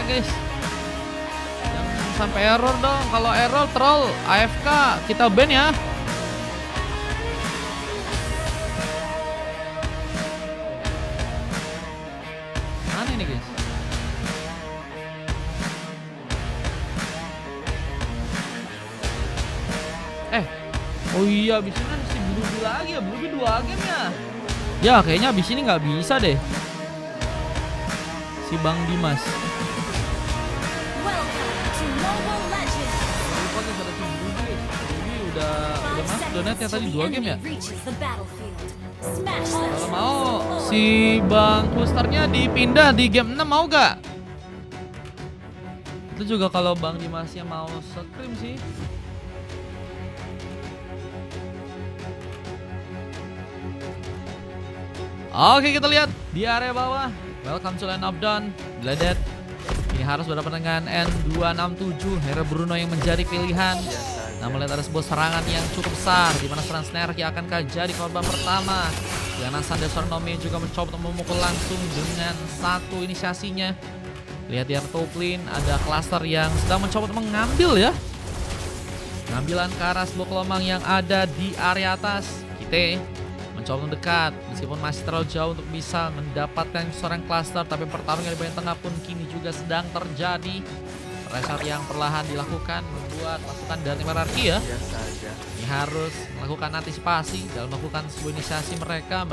guys. Jangan sampai error dong. Kalau error troll AFK kita ban ya. Mana ini guys? Oh iya, abis ini kan si Blueberry lagi ya, Blueberry 2 game ya. Ya kayaknya abis ini nggak bisa deh. Si Bang Dimas. Udah masuk donatnya tadi 2 game ya. Kalau mau si Bang Klusternya dipindah di game 6 mau gak? Itu juga kalau Bang Dimasnya mau scrim sih. Oke, kita lihat di area bawah. Welcome to Land of Dawn. Bledet. Ini harus berhadapan dengan N267. Hero Bruno yang menjadi pilihan. Namun lihat ada sebuah serangan yang cukup besar, di mana serangan Snarky akankah jadi korban pertama. Dengan Sande Sornomi juga mencoba untuk memukul langsung dengan satu inisiasinya. Lihat di area top lane ada cluster yang sedang mencoba untuk mengambil ya. Pengambilan ke arah sebuah gelombang yang ada di area atas. Kita mencoba mendekat meskipun masih terlalu jauh untuk bisa mendapatkan seorang cluster, tapi pertarungan di bagian tengah pun kini juga sedang terjadi. Reset yang perlahan dilakukan membuat pasukan dari hierarki ya. Ini harus melakukan antisipasi dalam melakukan sebuah inisiasi mereka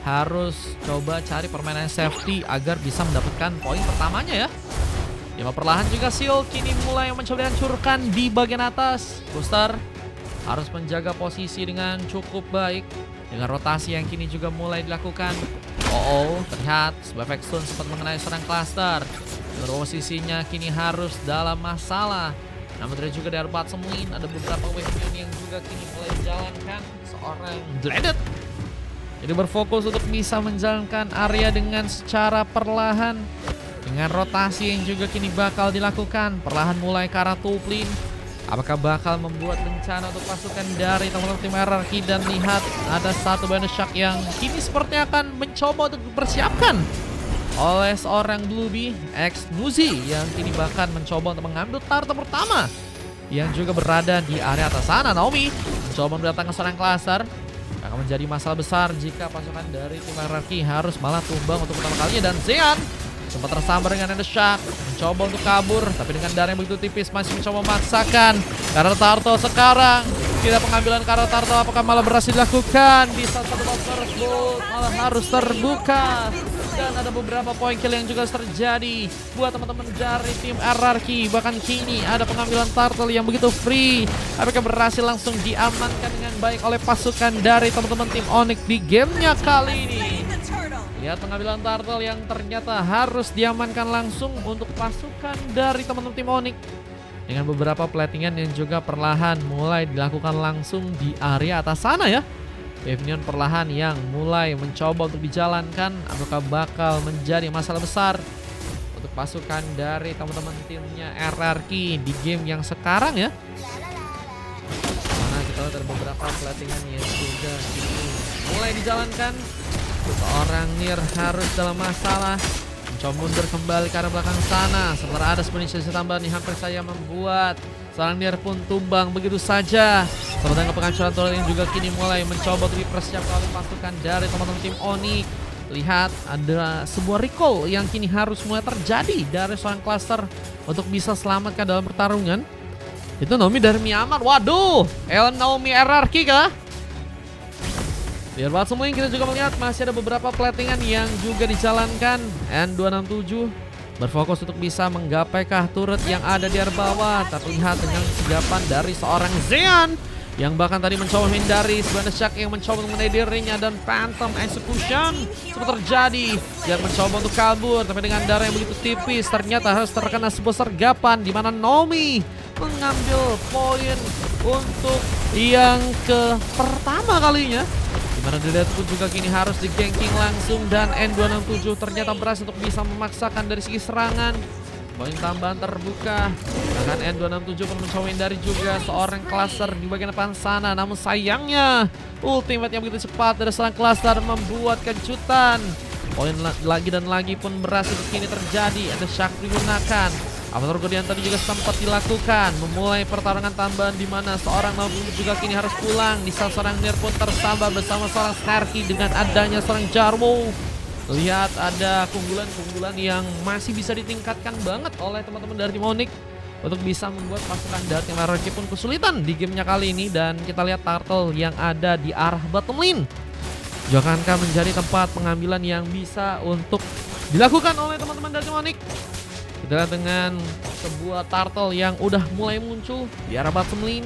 harus coba cari permainan safety agar bisa mendapatkan poin pertamanya ya. Ya, perlahan juga Seal kini mulai mencoba dihancurkan di bagian atas. Booster harus menjaga posisi dengan cukup baik dengan rotasi yang kini juga mulai dilakukan. Terlihat sebuah Vexun sempat mengenai serang cluster. Posisinya kini harus dalam masalah. Namun terlihat juga dari Bat Semuin ada beberapa wave yang juga kini mulai dijalankan seorang Bledet. Jadi berfokus untuk bisa menjalankan area dengan secara perlahan. Dengan rotasi yang juga kini bakal dilakukan. Perlahan mulai ke arah top lane. Apakah bakal membuat bencana untuk pasukan dari teman-teman tim hierarki, dan lihat ada satu bonus shock yang kini sepertinya akan mencoba untuk dipersiapkan oleh seorang Blueberry X Nuzi yang kini bahkan mencoba untuk mengambil turret pertama yang juga berada di area atas sana. Naomi mencoba mendatangkan seorang cluster. Akan menjadi masalah besar jika pasukan dari tim hierarki harus malah tumbang untuk pertama kalinya, dan Zean sempat tersambar dengan Ender Shock, mencoba untuk kabur, tapi dengan darah yang begitu tipis masih mencoba memaksakan. Karena Turtle sekarang tidak pengambilan karena Turtle, apakah malah berhasil dilakukan di saat satu tersebut malah harus terbuka. Dan ada beberapa poin kill yang juga terjadi buat teman-teman dari tim RRQ. Bahkan kini ada pengambilan Turtle yang begitu free, apakah berhasil langsung diamankan dengan baik oleh pasukan dari teman-teman tim Onyx di gamenya kali ini. Lihat pengambilan Turtle yang ternyata harus diamankan langsung untuk pasukan dari teman-teman tim Onyx. Dengan beberapa platingan yang juga perlahan mulai dilakukan langsung di area atas sana ya. Pavilion perlahan yang mulai mencoba untuk dijalankan, apakah bakal menjadi masalah besar untuk pasukan dari teman-teman timnya RRQ di game yang sekarang ya. Mana kita lihat ada beberapa platingan yang sudah mulai dijalankan. Seorang Nier harus dalam masalah, mencoba mundur kembali ke arah belakang sana. Sementara ada sebuah inisiasi tambahan yang hampir saja membuat seorang Nier pun tumbang begitu saja. Sementara pengancuran turret yang juga kini mulai mencoba untuk dipersiapkan oleh pasukan dari teman-teman tim Onyx. Lihat ada sebuah recall yang kini harus mulai terjadi dari seorang cluster untuk bisa selamatkan dalam pertarungan. Itu Naomi dari Myanmar. Waduh, Naomi RRQ kah? Biar banget semua yang kita juga melihat masih ada beberapa platingan yang juga dijalankan. N267 berfokus untuk bisa menggapaikan turret yang ada di area bawah. Terlihat dengan kesigapan dari seorang Zean yang bahkan tadi mencoba menghindari sebuah Shaq yang mencoba mengenai dirinya, dan Phantom Execution sempat terjadi. Dia mencoba untuk kabur, tapi dengan darah yang begitu tipis ternyata harus terkena sebuah sergapan di mana Naomi mengambil poin untuk yang ke pertama kalinya. Dimana Bledet pun juga kini harus di-ganking langsung, dan N267 ternyata berhasil untuk bisa memaksakan dari segi serangan. Poin tambahan terbuka. Bahkan N267 pun mencoba menghindari juga seorang cluster di bagian depan sana. Namun sayangnya ultimate yang begitu cepat dari seorang cluster membuat kejutan. Poin lagi dan lagi pun berhasil kini terjadi. Ada Shark digunakan. Avatar Guardian tadi juga sempat dilakukan. Memulai pertarungan tambahan di mana seorang Nabi juga kini harus pulang. Di saat seorang Nier pun tersambar bersama seorang Snarky dengan adanya seorang Jarwo. Lihat ada keunggulan-keunggulan yang masih bisa ditingkatkan banget oleh teman-teman dari tim Onyx untuk bisa membuat pasukan dari tim RRQ pun kesulitan di gamenya kali ini. Dan kita lihat turtle yang ada di arah bottom lane juga akan menjadi tempat pengambilan yang bisa untuk dilakukan oleh teman-teman dari tim Onyx. Kita lihat dengan sebuah turtle yang udah mulai muncul di arah bottom lane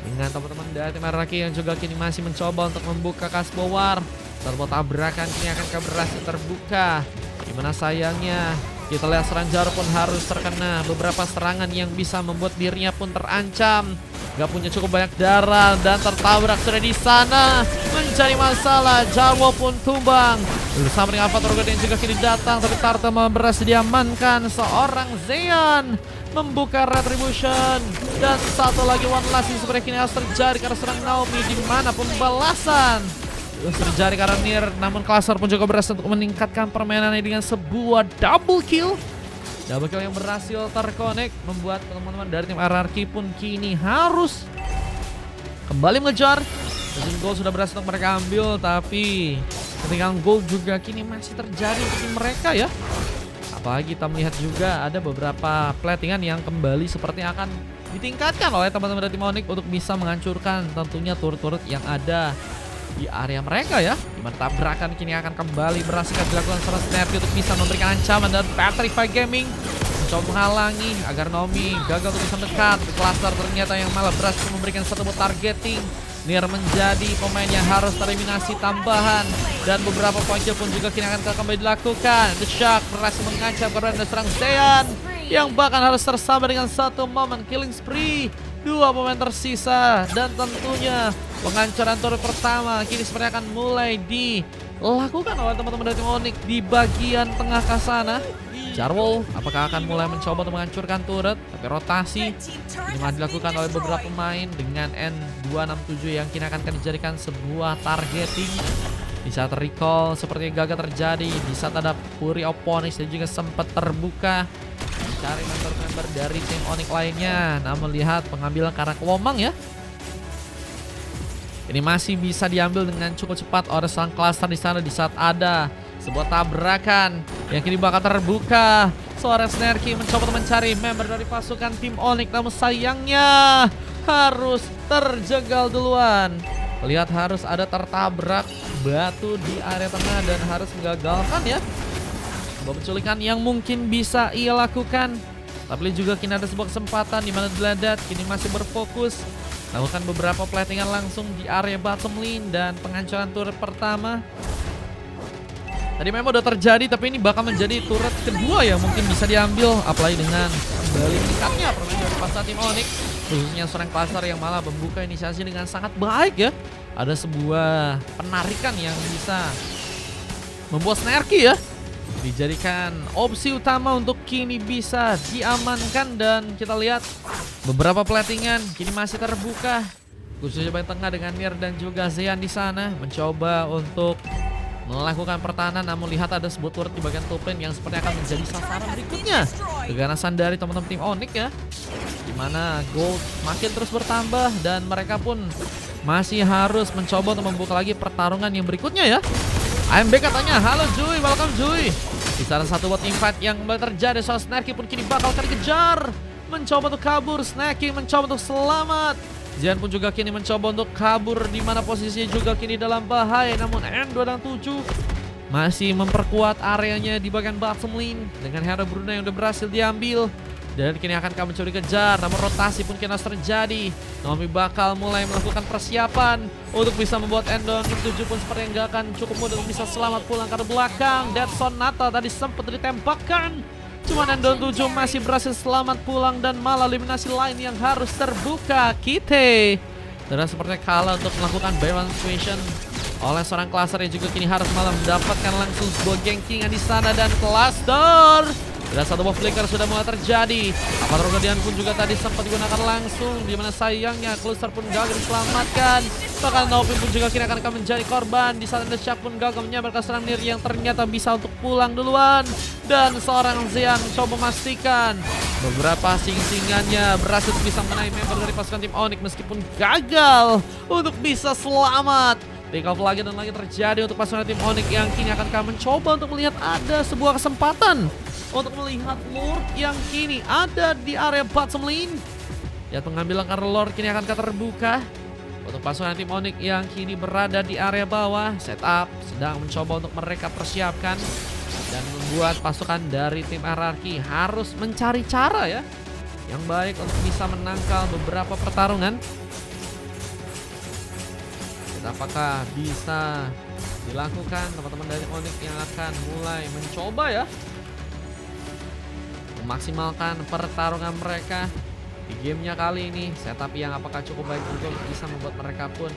dengan teman-teman dari tim RRQ yang juga kini masih mencoba untuk membuka Kasbo War. Sebuah tabrakan kini akan berhasil terbuka. Dimana sayangnya kita lihat seorang Jaro pun harus terkena beberapa serangan yang bisa membuat dirinya pun terancam. Gak punya cukup banyak darah dan tertabrak sudah di sana. Mencari masalah, Jarwo pun tumbang. Bersama dengan Avatar Guardian juga kini datang, tapi Tarta berhasil diamankan. Seorang Zeyan membuka Retribution. Dan satu lagi one last seperti kini harus terjadi karena serang Naomi. Di mana pembalasan terjadi karena Nier, namun Cluster pun juga berhasil untuk meningkatkan permainannya dengan sebuah double kill. Double kill yang berhasil terkonek membuat teman-teman dari tim RRQ pun kini harus kembali mengejar. Dan gol sudah berhasil untuk mereka ambil, tapi ketinggalan gol juga kini masih terjadi untuk tim mereka ya. Apalagi kita melihat juga ada beberapa platingan yang kembali seperti akan ditingkatkan oleh teman-teman dari tim Onyx untuk bisa menghancurkan tentunya turret-turret yang ada di area mereka ya. Dimana tabrakan kini akan kembali berhasil dilakukan seorang Snarky untuk bisa memberikan ancaman. Dan Petrify Gaming mencoba menghalangi agar Naomi gagal untuk bisa mendekat. Cluster ternyata yang malah berhasil memberikan satu targeting. Nier menjadi pemain yang harus tereliminasi tambahan. Dan beberapa poin pun juga kini akan kembali dilakukan. The Shark berhasil mengancam karena serang Zeyan yang bahkan harus tersambar dengan satu momen killing spree. Dua pemain tersisa dan tentunya penghancuran turret pertama kini sepertinya akan mulai dilakukan oleh teman-teman dari tim Onyx di bagian tengah sana. Jarwo apakah akan mulai mencoba untuk menghancurkan turret, tapi rotasi ini masih dilakukan oleh beberapa pemain dengan N267 yang kini akan dijadikan sebuah targeting. Di saat recall seperti gagal terjadi, di saat ada Fury of Phoenix dan juga sempat terbuka mencari member-member dari tim Onyx lainnya. Namun lihat pengambilan karena kelomang ya. Ini masih bisa diambil dengan cukup cepat oleh sang Cluster di sana di saat ada sebuah tabrakan yang kini bakal terbuka. Seorang Snarky mencoba untuk mencari member dari pasukan tim Onyx, namun sayangnya harus terjegal duluan. Lihat harus ada tertabrak batu di area tengah dan harus menggagalkan ya sebuah penculikan yang mungkin bisa ia lakukan. Tapi juga kini ada sebuah kesempatan di mana Deladat kini masih berfokus lakukan beberapa platingan langsung di area bottom lane dan penghancuran turret pertama. Tadi memang udah terjadi, tapi ini bakal menjadi turret kedua yang mungkin bisa diambil, apalagi dengan kembali meningkatnya permainan dari pasukan tim Onyx, khususnya seorang Cluster yang malah membuka inisiasi dengan sangat baik ya. Ada sebuah penarikan yang bisa membuat Snarky ya dijadikan opsi utama untuk kini bisa diamankan. Dan kita lihat beberapa platingan kini masih terbuka, khususnya bagian tengah dengan Nier dan juga Zeyan di sana mencoba untuk melakukan pertahanan. Namun lihat ada sebuah turret di bagian top lane yang sepertinya akan menjadi sasaran berikutnya. Keganasan dari teman-teman tim Onyx ya, dimana gold makin terus bertambah dan mereka pun masih harus mencoba untuk membuka lagi pertarungan yang berikutnya ya. AMB katanya, halo Juy, welcome Juy. Di sana satu buat invite yang kembali terjadi, soal Snarky pun kini bakal dikejar. Mencoba untuk kabur, Snarky mencoba untuk selamat. Zeyan pun juga kini mencoba untuk kabur, di mana posisinya juga kini dalam bahaya. Namun N267 masih memperkuat areanya di bagian bottom lane dengan Hera Bruna yang udah berhasil diambil. Dan kini akan kami coba dikejar, namun rotasi pun kini harus terjadi. Naomi bakal mulai melakukan persiapan untuk bisa membuat N267 pun seperti yang gak akan cukup mudah untuk bisa selamat pulang ke belakang. Dead Sonata tadi sempat ditembakkan, cuman N267 masih berhasil selamat pulang dan malah eliminasi lain yang harus terbuka. Kite dan sepertinya kalah untuk melakukan buy one situation oleh seorang Cluster yang juga kini harus malah mendapatkan langsung sebuah gankingan di sana. Dan Cluster Dan satu buff flicker sudah mulai terjadi. Avatar Guardian pun juga tadi sempat digunakan langsung, di mana sayangnya Cluster pun gagal diselamatkan. Bahkan Naomi pun juga kini akan menjadi korban. Di saat Shark pun gagal menyambarkan serang Nier yang ternyata bisa untuk pulang duluan. Dan seorang Zean mencoba memastikan beberapa sing-singannya berhasil bisa menaik member dari pasukan tim Onyx meskipun gagal untuk bisa selamat. Take off lagi dan lagi terjadi untuk pasukan tim Onyx yang kini akan mencoba untuk melihat ada sebuah kesempatan untuk melihat Lord yang kini ada di area bottom lane. Lihat pengambilan karena Lord kini akan terbuka untuk pasukan tim Onyx yang kini berada di area bawah. Setup sedang mencoba untuk mereka persiapkan dan membuat pasukan dari tim RRQ harus mencari cara ya yang baik untuk bisa menangkal beberapa pertarungan. Apakah bisa dilakukan teman-teman dari Onyx yang akan mulai mencoba ya memaksimalkan pertarungan mereka di gamenya kali ini. Setup yang apakah cukup baik juga bisa membuat mereka pun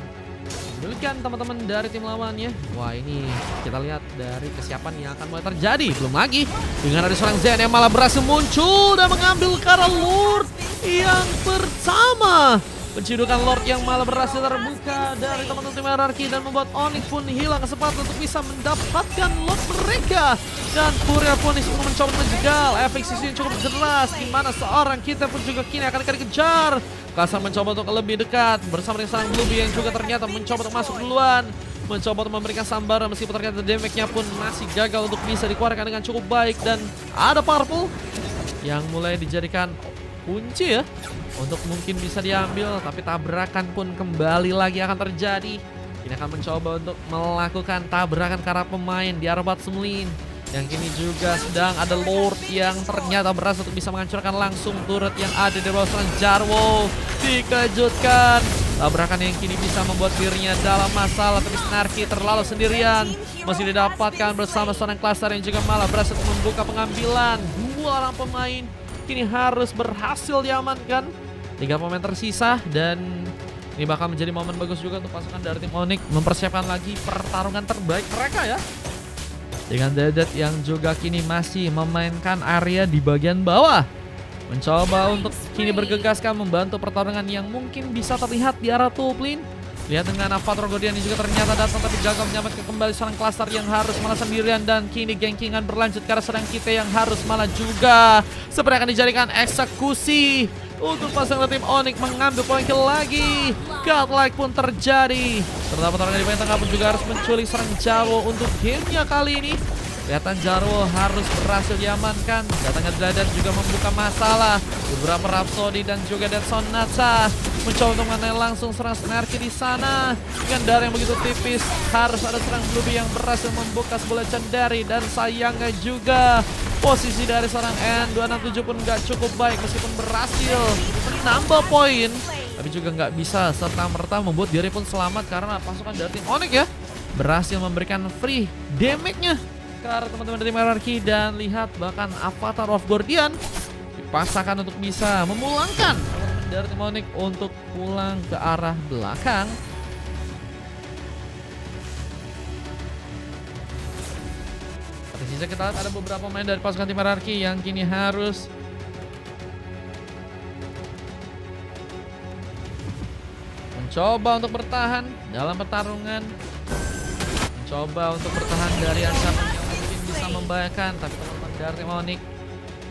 memiliki teman-teman dari tim lawannya. Wah, ini kita lihat dari kesiapan yang akan mulai terjadi. Belum lagi dengan ada seorang Zen yang malah berhasil muncul dan mengambil Kara Lord yang pertama. Pencidukan Lord yang malah berhasil terbuka dari teman-teman tim RRQ dan membuat Onyx pun hilang kesempatan untuk bisa mendapatkan Lord mereka. Dan Furia pun mencoba menjegal. Efek sisi yang cukup jelas di mana seorang kita pun juga kini akan dikejar. Kasar mencoba untuk lebih dekat bersama dengan sang Bluebee yang juga ternyata mencoba untuk masuk duluan. Mencoba untuk memberikan sambaran meskipun ternyata damage-nya pun masih gagal untuk bisa dikeluarkan dengan cukup baik. Dan ada Purple yang mulai dijadikan kunci ya untuk mungkin bisa diambil, tapi tabrakan pun kembali lagi akan terjadi. Ini akan mencoba untuk melakukan tabrakan ke arah pemain di arah bottom lane. Yang kini juga sedang ada Lord yang ternyata berhasil untuk bisa menghancurkan langsung turret yang ada di bawah seorang Jarwo. Dikejutkan. Tabrakan yang kini bisa membuat dirinya dalam masalah, tapi Snarky terlalu sendirian. Masih didapatkan bersama seorang Cluster yang juga malah berhasil membuka pengambilan. Dua orang pemain kini harus berhasil diamankan. 3 pemain tersisa dan ini bakal menjadi momen bagus juga untuk pasukan dari tim Onyx mempersiapkan lagi pertarungan terbaik mereka ya. Dengan Dedet yang juga kini masih memainkan area di bagian bawah. Mencoba untuk kini bergegaskan membantu pertarungan yang mungkin bisa terlihat di arah top lane. Lihat dengan Avatar Guardian yang juga ternyata datang tapi gagal menyelamatkan kembali seorang Cluster yang harus malah sendirian. Dan kini gankingan berlanjut karena serang kita yang harus malah juga seperti akan dijadikan eksekusi untuk pasangan tim Onyx mengambil poin kill lagi. Godlike pun terjadi. Serta pertarungan di bagian tengah pun juga harus menculik serang Jarwo untuk gamenya kali ini. Kelihatan Jarwo harus berhasil diamankan. Datangnya Dradan juga membuka masalah. Beberapa Rhapsody dan juga Dead Sonata mencoba untuk mengenai langsung serang Snarky di sana. Dengan darah yang begitu tipis, harus ada serang Bluebee yang berhasil membuka sebuah legendary. Dan sayangnya juga posisi dari seorang N267 pun gak cukup baik meskipun berhasil menambah poin. Tapi juga gak bisa serta-merta membuat diri pun selamat karena pasukan dari tim Onyx ya berhasil memberikan free damage-nya ke arah teman-teman dari RRQ. Dan lihat bahkan Avatar of Guardian dipasangkan untuk bisa memulangkan teman-teman dari tim Onyx untuk pulang ke arah belakang. Sisa kita lihat ada beberapa pemain dari pasukan tim RRQ yang kini harus mencoba untuk bertahan dalam pertarungan. Mencoba untuk bertahan dari ancaman yang mungkin bisa membahayakan. Tapi teman-teman dari tim Onyx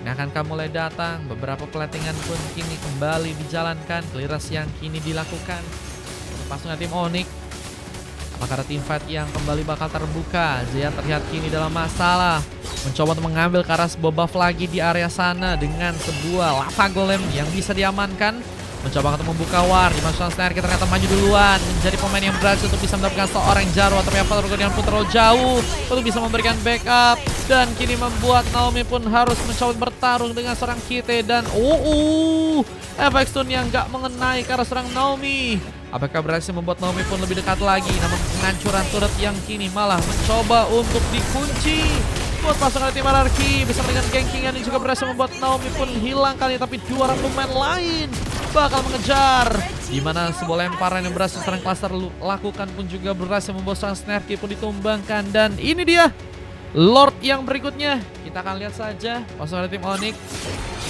ini akan mulai datang. Beberapa pelettingan pun kini kembali dijalankan. Clearance yang kini dilakukan untuk pasukan tim Onyx. Apakah ada teamfight yang kembali bakal terbuka? Zean terlihat kini dalam masalah. Mencoba untuk mengambil ke arah sebuah buff lagi di area sana dengan sebuah lava golem yang bisa diamankan. Mencoba untuk membuka war. Di masa Snarky ternyata maju duluan. Menjadi pemain yang berhasil untuk bisa mendapatkan seorang Jarwo. Tapi Avatar Guardian pun terlalu jauh untuk bisa memberikan backup. Dan kini membuat Naomi pun harus mencoba bertarung dengan seorang Kite. Dan efek stun yang gak mengenai ke arah serang Naomi. Apakah berhasil membuat Naomi pun lebih dekat lagi? Namun penghancuran turret yang kini malah mencoba untuk dikunci. Buat pasukan tim RRQ bisa dengan gankingan yang juga berhasil membuat Naomi pun hilang kali. Tapi dua orang pemain lain bakal mengejar. Dimana sebuah lemparan yang berhasil serang Cluster lakukan pun juga berhasil membuat serang Snarky pun ditumbangkan. Dan ini dia Lord yang berikutnya. Kita akan lihat saja pasukan tim Onyx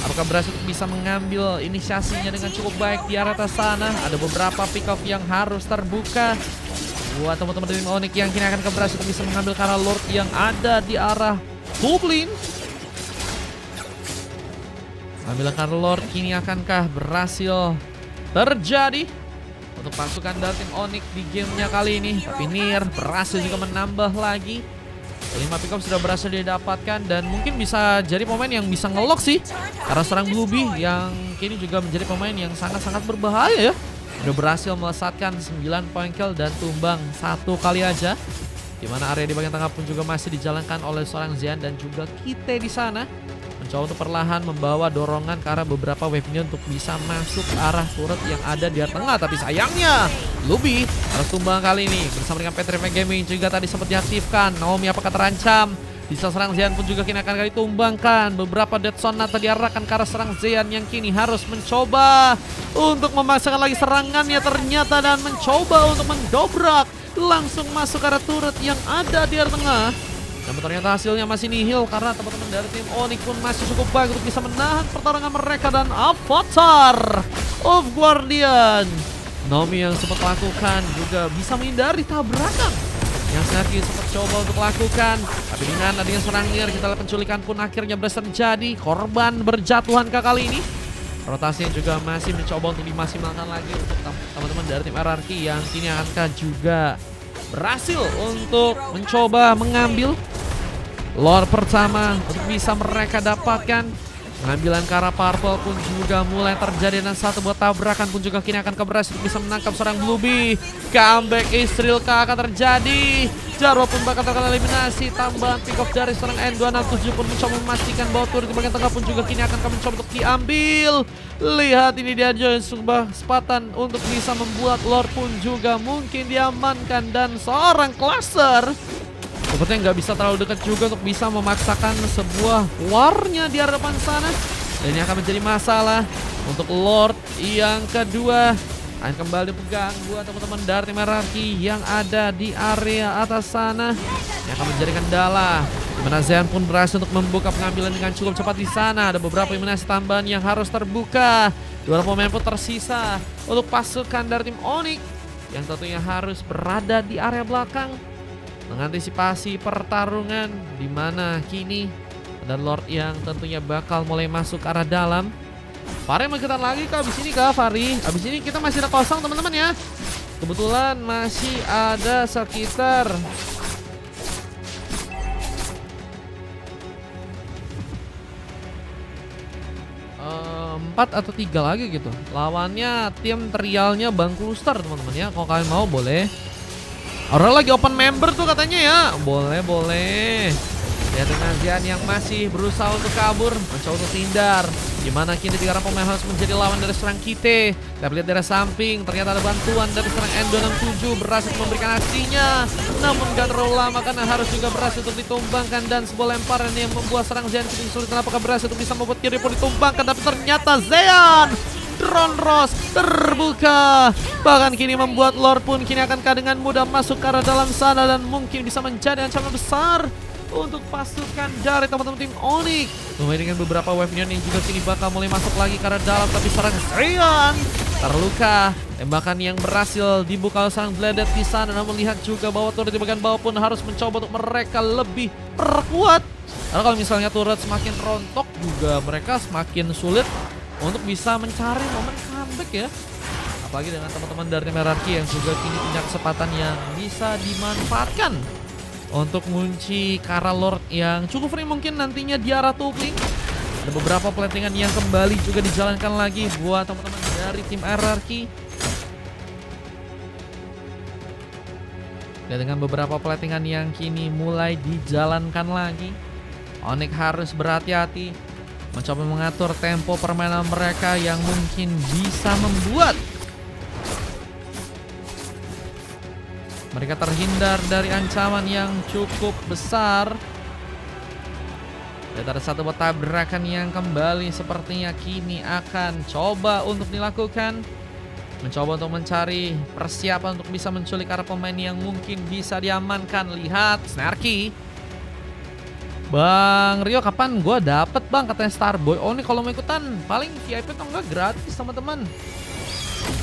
apakah berhasil bisa mengambil inisiasinya dengan cukup baik di area atas sana. Ada beberapa pick off yang harus terbuka buat teman-teman tim Onyx yang kini akan berhasil bisa mengambil karena Lord yang ada di arah Goblin. Ambil karena Lord kini akankah berhasil terjadi untuk pasukan dari tim Onyx di gamenya kali ini. Tapi Nier berhasil juga menambah lagi. 5 pick up sudah berhasil didapatkan dan mungkin bisa jadi pemain yang bisa ngelock sih. Karena serang Bluebi yang kini juga menjadi pemain yang sangat-sangat berbahaya ya. Sudah berhasil melesatkan 9 poin kill dan tumbang 1 kali aja. Dimana area di bagian tengah pun juga masih dijalankan oleh seorang Zean dan juga Kite di sana. Mencoba untuk perlahan membawa dorongan ke arah beberapa wave-nya untuk bisa masuk ke arah turret yang ada di area tengah. Tapi sayangnya Bluebi harus tumbang kali ini bersama dengan Petrify Gaming juga tadi sempat diaktifkan. Naomi apakah terancam? Bisa serang Zean pun juga kini akan kali tumbangkan. Beberapa Dead Sonata diarahkan ke arah serang Zean yang kini harus mencoba untuk memasangkan lagi serangannya ternyata dan mencoba untuk mendobrak langsung masuk ke arah turret yang ada di area tengah. Namun ternyata hasilnya masih nihil karena teman-teman dari tim Onyx pun masih cukup baik untuk bisa menahan pertarungan mereka dan Avatar of Guardian. Naomi yang sempat lakukan juga bisa menghindari tabrakan yang Snarky sempat coba untuk lakukan. Tapi dengan adanya serang Nier, kita lihat penculikan pun akhirnya berhasil terjadi. Korban berjatuhan ke kali ini. Rotasi juga masih mencoba untuk dimaksimalkan lagi untuk teman-teman dari tim RRQ yang kini akankah juga berhasil untuk mencoba mengambil Lord pertama untuk bisa mereka dapatkan. Pengambilan ke arah Purple pun juga mulai terjadi dan satu buat tabrakan pun juga kini akan berhasil bisa menangkap seorang Bluebi. Comeback Israelkah akan terjadi. Jarwo pun bakal terkena eliminasi. Tambahan pick off dari seorang N267 pun mencoba memastikan bahwa turret di bagian tengah pun juga kini akan mencoba untuk diambil. Lihat ini dia join sebuah kesempatan untuk bisa membuat Lord pun juga mungkin diamankan dan seorang cluster sepertinya nggak bisa terlalu dekat juga untuk bisa memaksakan sebuah warnya di arah depan sana. Dan ini akan menjadi masalah untuk Lord yang kedua. Akan kembali pegang buat teman-teman dari tim RRQ yang ada di area atas sana. Ini akan menjadi kendala. Dimana Zean pun berhasil untuk membuka pengambilan dengan cukup cepat di sana. Ada beberapa eliminasi tambahan yang harus terbuka. Dua pemain pun tersisa untuk pasukan dari tim Onyx yang tentunya harus berada di area belakang mengantisipasi pertarungan di mana kini ada Lord yang tentunya bakal mulai masuk ke arah dalam. Fari mau ikutan lagi kah abis ini kah Fari? Abis ini kita masih ada kosong teman-teman ya. Kebetulan masih ada sekitar 4 atau 3 lagi gitu. Lawannya tim trialnya Bang Kluster teman-teman ya. Kalau kalian mau boleh. Orang lagi open member tuh katanya ya. Boleh, boleh. Lihat dengan Zean yang masih berusaha untuk kabur, mencoba untuk hindar. Gimana kini tiga orang pemain harus menjadi lawan dari serang Kite. Kita lihat dari samping, ternyata ada bantuan dari serang N267 berhasil memberikan aksinya. Namun gak terlalu lama karena harus juga berhasil untuk ditumbangkan. Dan sebuah lemparan yang membuat serang Zean cukup sulit. Apakah berhasil untuk bisa membuat kiri pun ditumbangkan. Tapi ternyata Zean Drone Rose terbuka. Bahkan kini membuat Lord pun kini akankah dengan mudah masuk ke arah dalam sana. Dan mungkin bisa menjadi ancaman besar untuk pasukan dari teman-teman tim Onyx. Dengan beberapa wave yang juga kini bakal mulai masuk lagi ke arah dalam. Tapi serang Zean terluka. Tembakan yang berhasil dibuka oleh serang Bledet di sana. Namun lihat juga bahwa turret di bagian bawah pun harus mencoba untuk mereka lebih perkuat. Karena kalau misalnya turret semakin rontok juga mereka semakin sulit untuk bisa mencari momen comeback ya. Apalagi dengan teman-teman dari tim RRQ yang juga kini punya kesempatan yang bisa dimanfaatkan untuk mengunci Kara Lord yang cukup free mungkin nantinya di arah Tupling. Ada beberapa plantingan yang kembali juga dijalankan lagi buat teman-teman dari tim RRQ. Dan dengan beberapa plantingan yang kini mulai dijalankan lagi, Onyx harus berhati-hati mencoba mengatur tempo permainan mereka yang mungkin bisa membuat mereka terhindar dari ancaman yang cukup besar. Dan ada satu tabrakan yang kembali sepertinya kini akan coba untuk dilakukan. Mencoba untuk mencari persiapan untuk bisa menculik arah pemain yang mungkin bisa diamankan. Lihat Snarky Bang Rio, kapan gue dapet bang katanya Starboy? Oh ini kalau mau ikutan paling VIP atau enggak gratis teman-teman.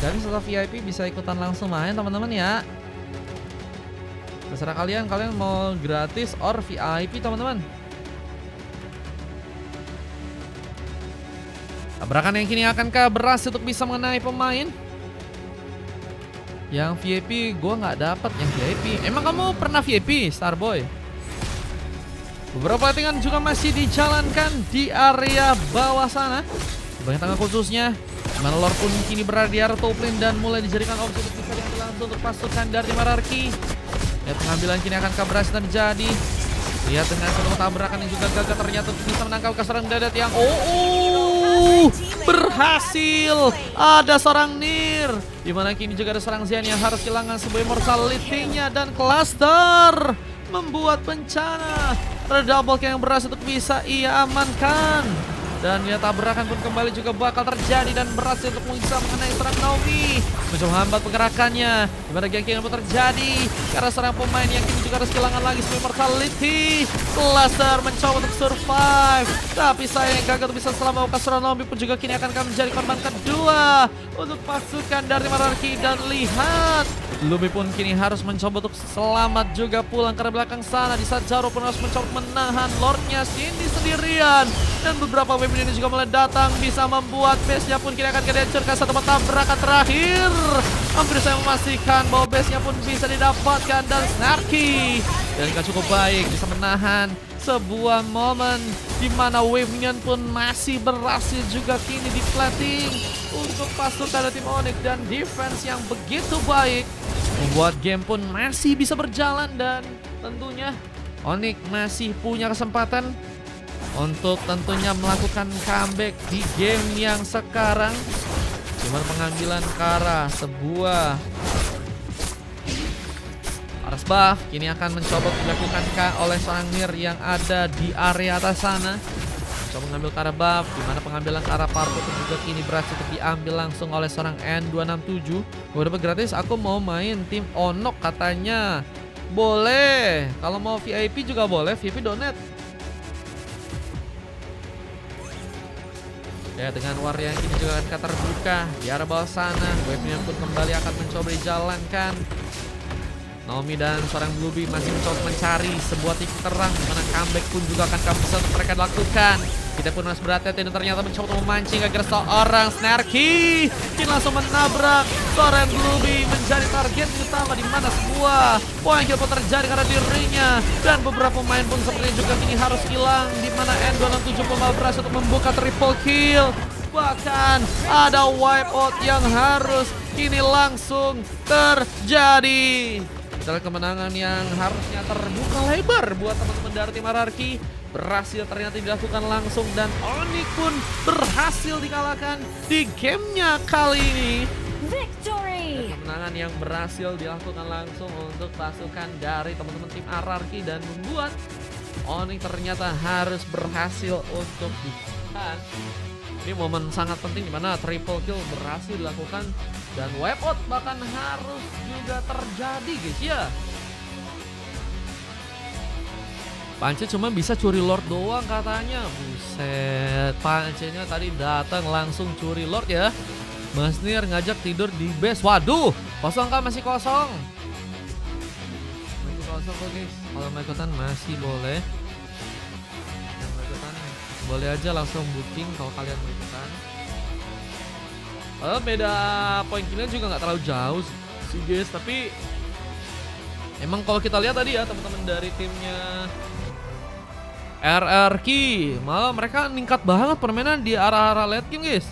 Dan setelah VIP bisa ikutan langsung main teman-teman ya. Terserah kalian mau gratis or VIP teman-teman. Tabrakan yang kini akankah berhasil untuk bisa mengenai pemain? Yang VIP gue nggak dapat yang VIP. Emang kamu pernah VIP Starboy? Beberapa lettingan juga masih dijalankan di area bawah sana. Di bagian tengah khususnya, dimana Lord pun kini berada di area top lane dan mulai dijadikan opsi untuk bisa diambil langsung untuk pasukan dari Mararki. Ya, pengambilan kini akan berhasil terjadi. Lihat dengan satu tabrakan yang juga gagal ternyata bisa menangkap keserangan dadat yang berhasil. Ada seorang Nir, dimana kini juga ada seorang Zen yang harus kehilangan sebuah mortality-nya dan cluster membuat bencana. Ada double kill yang berhasil untuk bisa ia amankan. Dan ya tabrakan pun kembali juga bakal terjadi dan berhasil untuk bisa mengenai serang Naomi. Mencoba hambat pergerakannya. Dimana geng-geng pun terjadi karena serang pemain yang kini juga harus kehilangan lagi sebuah mortality. Cluster mencoba untuk survive, tapi sayang gagal untuk bisa selamat. Serang Naomi pun juga kini akan menjadi korban kedua untuk pasukan dari Mararki. Dan lihat, Lumi pun kini harus mencoba untuk selamat juga pulang ke belakang sana. Di saat Jaro pun harus mencoba menahan Lordnya Cindy sendirian. Dan beberapa wave ini juga mulai datang, bisa membuat base-nya pun kini akan dihancurkan satu tabrakan terakhir. Hampir saya memastikan bahwa base-nya pun bisa didapatkan dan Snarky dan cukup baik bisa menahan sebuah momen di mana wave minion pun masih berhasil juga kini di-plating untuk pasukan dari tim Onyx. Dan defense yang begitu baik membuat game pun masih bisa berjalan. Dan tentunya Onyx masih punya kesempatan untuk tentunya melakukan comeback di game yang sekarang. Cuman pengambilan Kara, sebuah Aras buff kini akan mencoba dilakukan oleh seorang Nir yang ada di area atas sana. Coba mengambil Kara buff, dimana pengambilan Kara Parto juga kini berhasil diambil langsung oleh seorang N267. Gue dapat gratis, aku mau main tim Onok katanya. Boleh, kalau mau VIP juga boleh, VIP donate. Ya, dengan war yang ini juga akan terbuka di arah bawah sana. Wave-nya pun kembali akan mencoba dijalankan. Naomi dan seorang Blueberry masih mencoba mencari sebuah titik terang, dimana comeback pun juga akan bisa mereka lakukan. Kita pun harus berhati-hati dan ternyata mencoba memancing agar seorang Snarky kini langsung menabrak seorang Blueberry menjadi target utama, di mana sebuah point kill pun terjadi karena dirinya. Dan beberapa pemain pun sepertinya juga kini harus hilang, di mana N267 pun berhasil untuk membuka triple kill. Bahkan ada wipe out yang harus kini langsung terjadi. Setelah kemenangan yang harusnya terbuka lebar buat teman-teman dari tim Mararki berhasil ternyata dilakukan langsung, dan Onyx pun berhasil dikalahkan di gamenya kali ini. Victory! Kemenangan yang berhasil dilakukan langsung untuk pasukan dari teman-teman tim Mararki dan membuat Onyx ternyata harus berhasil untuk ditahan. Ini momen sangat penting dimana triple kill berhasil dilakukan dan wipe out bahkan harus juga terjadi guys ya. Pance cuma bisa curi Lord doang katanya. Buset, Pance-nya tadi datang langsung curi Lord ya. Mas Nir ngajak tidur di base. Waduh, kosong kan, masih kosong. Masih kosong kok guys. Kalau mau ikutan masih boleh. Boleh aja langsung booking kalau kalian mau ikutan. Beda poin killnya juga nggak terlalu jauh sih guys, tapi emang kalau kita lihat tadi ya teman-teman dari timnya RRQ malah mereka meningkat banget permainan di arah-arah late game guys.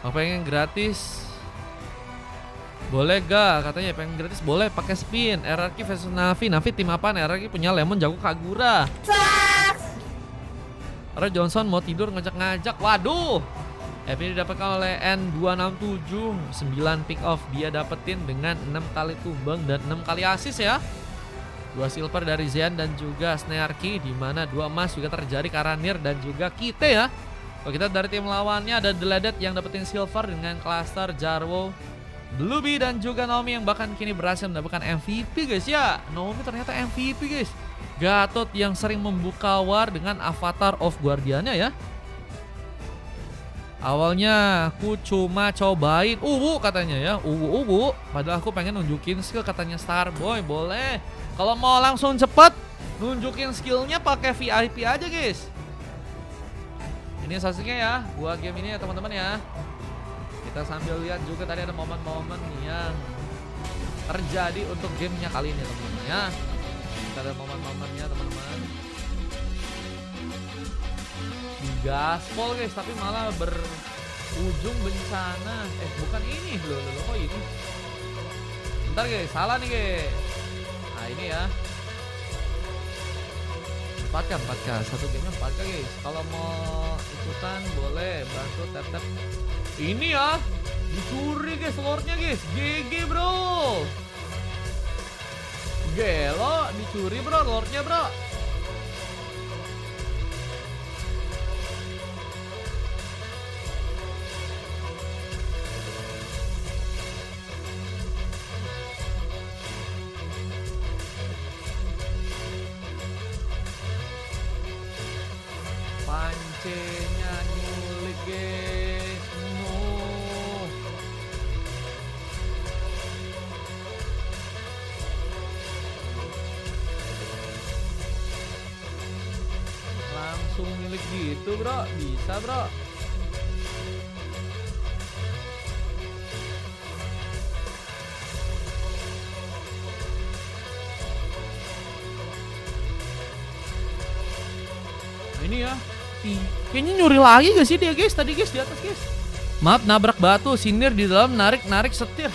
Kalau pengen gratis boleh gak? Katanya pengen gratis boleh pakai spin. RRQ versus Navi. Navi tim apaan? RRQ punya Lemon, jago Kagura. Karena Johnson mau tidur ngajak-ngajak. Waduh. Ini didapatkan oleh N267. 9 pick off dia dapetin dengan 6 kali tumbang dan 6 kali assist ya. 2 silver dari Zian dan juga Snarky, di mana 2 emas juga terjadi Karanir dan juga Kite ya. Kalau kita dari tim lawannya ada Deledet yang dapetin silver dengan cluster Jarwo Bluebi dan juga Naomi yang bahkan kini berhasil mendapatkan MVP guys ya. Naomi ternyata MVP guys. Gatot yang sering membuka war dengan avatar of Guardiannya ya. Awalnya aku cuma cobain uwu katanya ya, uwu. Padahal aku pengen nunjukin skill katanya Starboy. Boleh. Kalau mau langsung cepet nunjukin skillnya pakai VIP aja guys. Ini Sasuke ya, gua game ini ya teman-teman ya. Kita sambil lihat juga tadi ada momen-momen yang terjadi untuk gamenya kali ini teman-teman ya. Kita ada momen-momennya teman-teman. Gaspol guys, tapi malah berujung bencana. Bukan ini loh, kok ini? Bentar guys, salah nih guys. Nah ini ya 4K, satu gamenya 4K guys. Kalau mau ikutan boleh bantu tap-tap. Ini ya, dicuri guys lordnya guys. GG bro. Gelo, dicuri bro lordnya bro. Pancenya nyulik guys. No. Langsung nyulik gitu bro. Bisa bro. Nah ini ya, kayaknya nyuri lagi gak sih dia guys tadi guys di atas guys. Maaf nabrak batu, Sinir di dalam narik setir.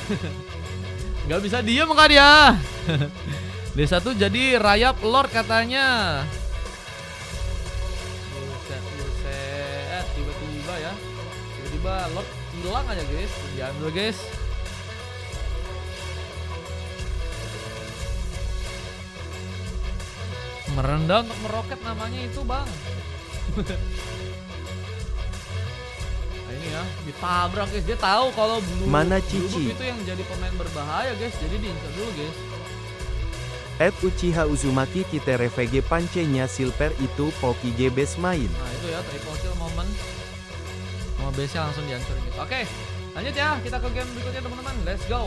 Gak bisa diem kah dia. Desa tuh jadi rayap lord katanya. Buset, tiba-tiba ya. Tiba-tiba lord hilang aja guys, diambil guys. Merendah untuk meroket namanya itu bang. Nah ini ya, ditabrak guys. Dia tahu kalau Mana Blue Cici itu yang jadi pemain berbahaya guys. Jadi diincar dulu guys. Uchiha Uzumaki Kitere VG pancenya silver itu Poki G best main. Nah itu ya, triple kill momen. Sama base-nya langsung dihancurin guys. Oke, lanjut ya. Kita ke game berikutnya teman-teman. Let's go.